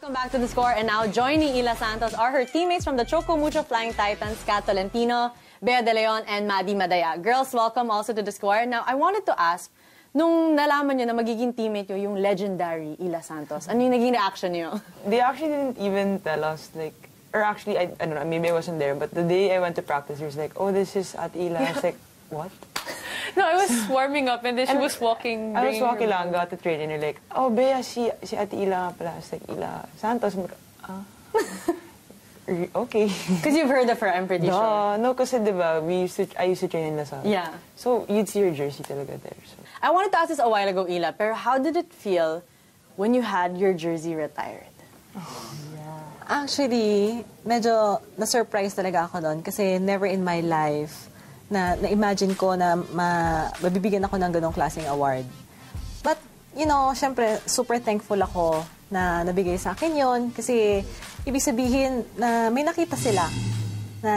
Welcome back to The Score, and now joining Ila Santos are her teammates from the Choco Mucho Flying Titans, Tolentino, Bea De Leon, and Maddie Madayag. Girls, welcome also to The Score. Now, I wanted to ask, nung nalaman nyo na magiging teammate nyo yung legendary Ila Santos, ano yung naging reaction nyo? They actually didn't even tell us, like, or actually, I don't know, maybe I wasn't there, but the day I went to practice, he was like, oh, this is at Ila. I was like, what? No, I was warming up and then she was walking. I was walking lang, got to train, and they're like, oh, Bea, si Ate Ila nga pala. I was like, Ila Santos. Okay. Because you've heard of her, I'm pretty sure. No, kasi diba, I used to train in Lasal. Yeah. So, you'd see your jersey talaga there. So. I wanted to ask this a while ago, Ila, pero how did it feel when you had your jersey retired? Oh, yeah. Actually, medyo na-surprise talaga ako doon kasi never in my life na-imagine ko na mabibigyan ako ng ganong klaseng award. But, you know, syempre, super thankful ako na nabigay sa akin yon kasi ibig sabihin na may nakita sila na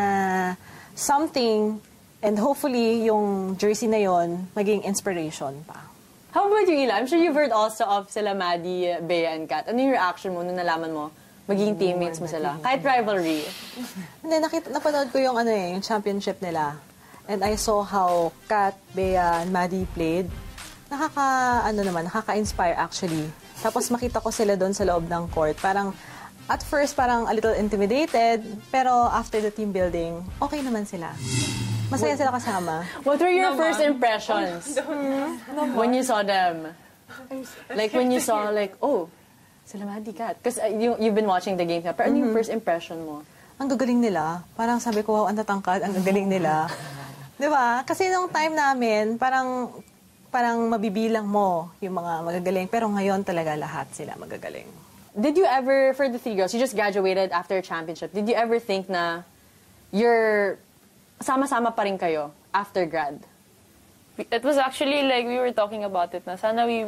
something and hopefully yung jersey na yon maging inspiration pa. How about you, Ila? I'm sure you've heard also of sila Maddie, Bea, and Kat. Ano yung reaction mo nung nalaman mo magiging teammates mo sila? Kahit rivalry. Hindi, napanood ko yung, yung championship nila. And I saw how Kat, Bea, and Maddie played. Nakaka-inspire actually. Tapos makita ko sila doon sa loob ng court. Parang, at first, parang a little intimidated. Pero after the team building, okay naman sila. Masaya sila kasama. What were your first impressions when you saw them? Like when you saw, like, oh, sila Maddie, Kat. Because you've been watching the game. Pero ano yung first impression mo? Ang gagaling nila. Parang sabi ko, wow, ang tatangkad, ang gagaling nila. Diba? Kasi nung time namin, parang mabibilang mo yung mga magagaling. Pero ngayon talaga lahat sila magagaling. Did you ever, for the three girls, you just graduated after a championship, did you ever think na you're sama-sama pa rin kayo after grad? It was actually like we were talking about it na sana we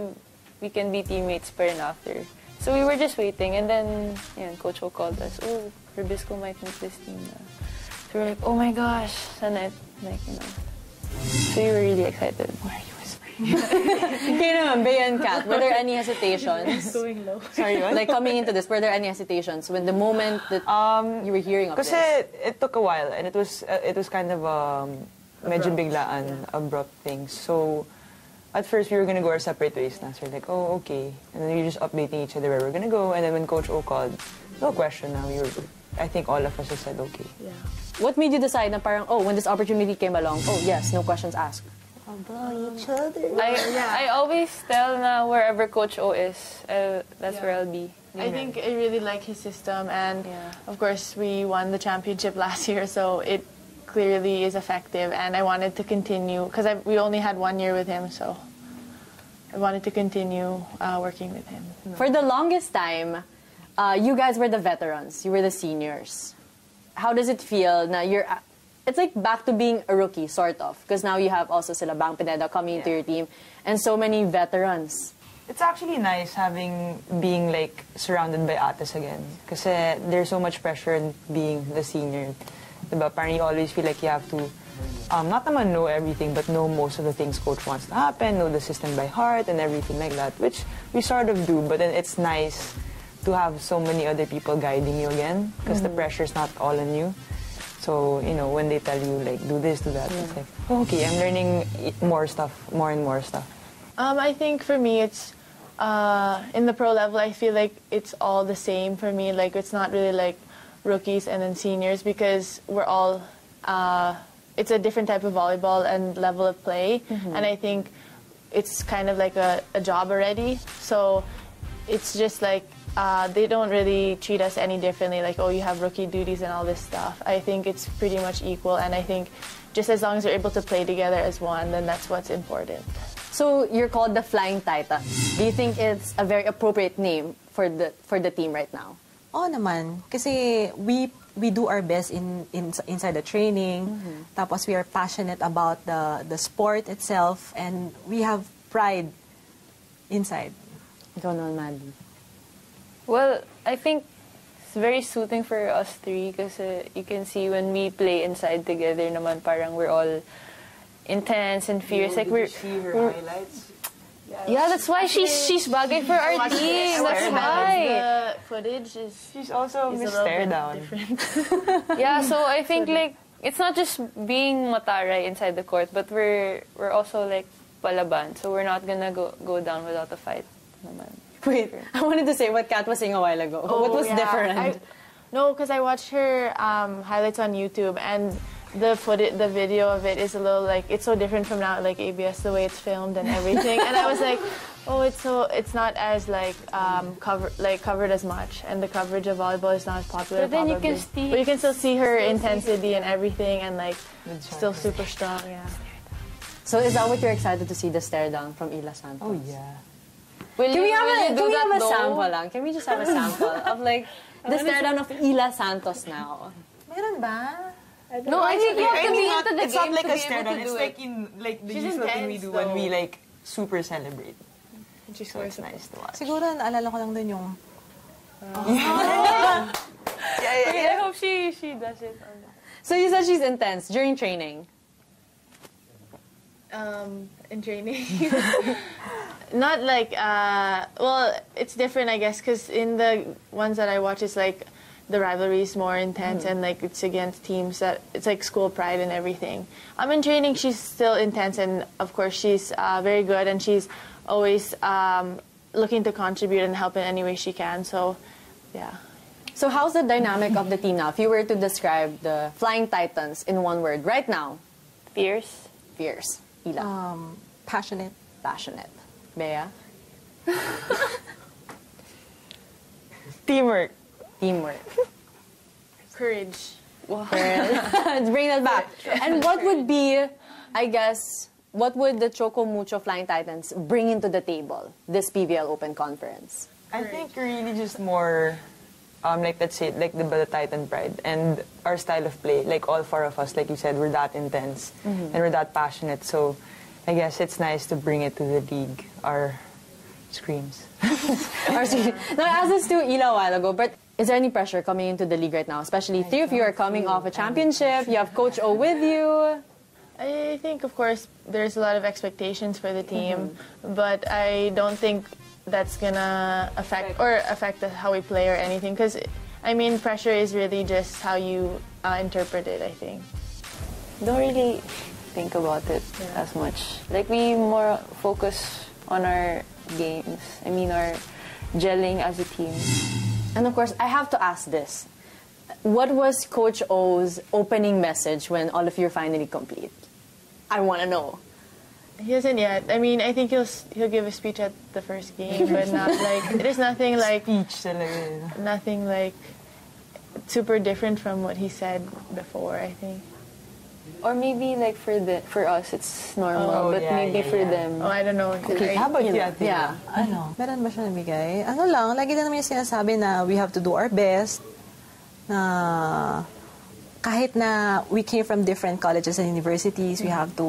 can be teammates pa rin after. So we were just waiting and then Coach O called us, oh, Rubisco might meet this team na. So we were like, oh my gosh, sana like, you know. So we were really excited. Why are you whispering? Kayo naman, Bea and Kat, were there any hesitations? Going low. Sorry, what? Like coming into this, were there any hesitations when the moment that you were hearing of this? Kasi it took a while and it was kind of medyo biglaan, abrupt things. So at first we were gonna go our separate ways na. So we're like, oh, okay. And then we were just updating each other where we're gonna go. And then when Coach O called, no question na, I think all of us just said okay. Yeah. What made you decide na parang, oh, when this opportunity came along, oh yes, no questions asked? About each other. I always tell na wherever Coach O is, that's where I'll be. I think I really like his system, and of course we won the championship last year, so it clearly is effective, and I wanted to continue, because we only had 1 year with him, so I wanted to continue working with him. For the longest time, you guys were the veterans, you were the seniors. How does it feel na it's like back to being a rookie, sort of, because now you have also sila Bang Pineda coming into your team, and so many veterans. It's actually nice being like surrounded by ates again. Kasi there's so much pressure in being the senior. Diba? Parang you always feel like you have to, not naman know everything, but know most of the things coach wants to happen, know the system by heart and everything like that, which we sort of do, but then it's nice to have so many other people guiding you again, because the pressure's not all on you. So, you know, when they tell you, like, do this, do that, it's like, oh, okay, I'm learning more and more stuff. I think for me, it's, in the pro level, I feel like it's all the same for me. Like, it's not really like rookies and then seniors, because we're all, it's a different type of volleyball and level of play. And I think it's kind of like a job already. So it's just like, they don't really treat us any differently, like, oh, you have rookie duties and all this stuff. I think it's pretty much equal, and I think just as long as we're able to play together as one, then that's what's important. So you're called the Flying Titans. Do you think it's a very appropriate name for the team right now? Oo naman. Kasi we do our best inside the training. Tapos we are passionate about the sport itself, and we have pride inside. Ikaw naman, Maddie. Well, I think it's very soothing for us three because you can see when we play inside together naman parang we're all intense and fierce. Like did you see her highlights? Yeah, that's why she's bagay for our team. That's why. The footage is. She's also is Miss a little Stare bit Down. different. Yeah, so I think like it's not just being mataray inside the court, but we're also like palaban. So we're not gonna go down without a fight. Naman. Wait, I wanted to say what Kat was saying a while ago. What was different? No, because I watched her highlights on YouTube, and the video of it is a little like, it's so different from now, like ABS, the way it's filmed and everything. And I was like, oh, it's not as like covered as much, and the coverage of volleyball is not as popular. But then probably. But you can still see her intensity and everything, and like still super strong. Yeah. So is that what you're excited to see, the stare down from Ila Santos? Oh yeah. Can we have a sample lang? Can we just have a sample of like the stare down of Ila Santos now? Meron ba? No, I think you have to be not, into the it's game not like to a be stare able down. to It's do like it. in like the She's usual thing we intense, do when we though. like super celebrate. She's So it's nice to watch. Siguro, naalala ko lang dun yung... Okay, I hope she does it. So you said she's intense during training. In training. Not like, well, it's different, I guess, because in the ones that I watch, it's like the rivalry is more intense and like it's against teams that it's like school pride and everything. In training, she's still intense, and of course, she's very good, and she's always looking to contribute and help in any way she can. So, yeah. So how's the dynamic of the team now? If you were to describe the Flying Titans in one word right now. Fierce. Fierce. Ila. Passionate. Passionate. Bea. Teamwork. Teamwork. Courage. Let's bring that back. And what would be, I guess, what would the Choco Mucho Flying Titans bring into the table this PVL Open Conference? I think really just more, like let's say, like the Titan pride and our style of play. Like all four of us, like you said, we're that intense and we're that passionate. So I guess it's nice to bring it to the league. Our screams. Now, I asked this to Ila a while ago, but is there any pressure coming into the league right now? Especially three of you are coming off a championship. You have Coach O with you. I think, of course, there's a lot of expectations for the team, but I don't think that's gonna affect how we play or anything. Because, I mean, pressure is really just how you interpret it, I think. Don't really think about it as much. Like, we more focus on our games. I mean, our gelling as a team. And of course, I have to ask this. What was Coach O's opening message when all of you are finally complete? I want to know. He hasn't yet. I mean, I think he'll give a speech at the first game, but not like, there's nothing like super different from what he said before, I think. Or maybe like for us it's normal, but maybe for them. Oh, I don't know. Okay, how about you? Yeah. Meron ba siya nabigay? Ano lang, lagi na naman yung sinasabi na we have to do our best. Na kahit na we came from different colleges and universities, we have to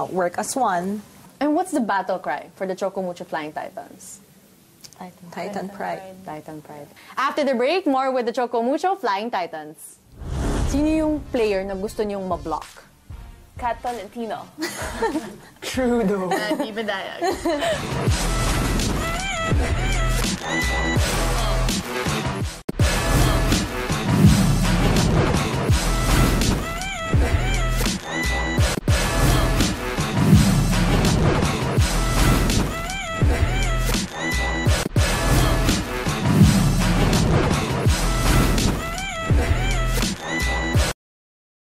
work as one. And what's the battle cry for the Choco Mucho Flying Titans? Titan pride. Titan pride. After the break, more with the Choco Mucho Flying Titans. Sino yung player na gusto niyong ma-block? Tolentino. True though. Madayag.